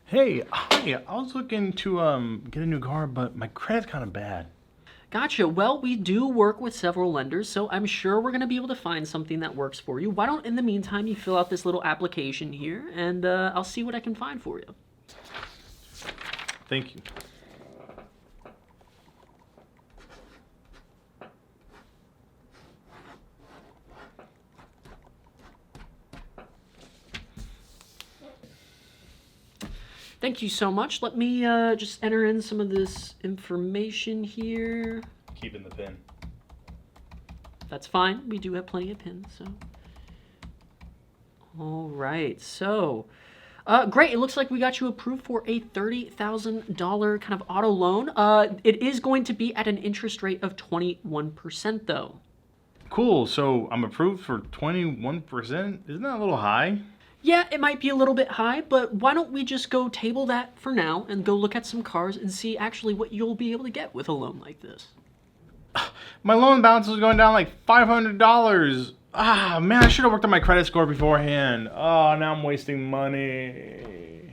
Hey, hi. I was looking to get a new car, but my credit's kind of bad. Gotcha. Well, we do work with several lenders, so I'm sure we're going to be able to find something that works for you. Why don't, in the meantime, you fill out this little application here, and I'll see what I can find for you. Thank you. Thank you so much. Let me just enter in some of this information here. Keeping the pin. That's fine. We do have plenty of pins, so. All right, so. Great. It looks like we got you approved for a $30,000 kind of auto loan. It is going to be at an interest rate of 21%, though. Cool. So I'm approved for 21%. Isn't that a little high? Yeah, it might be a little bit high, but why don't we just go table that for now and go look at some cars and see actually what you'll be able to get with a loan like this. My loan balance is going down like $500. Ah, man, I should have worked on my credit score beforehand. Oh, now I'm wasting money.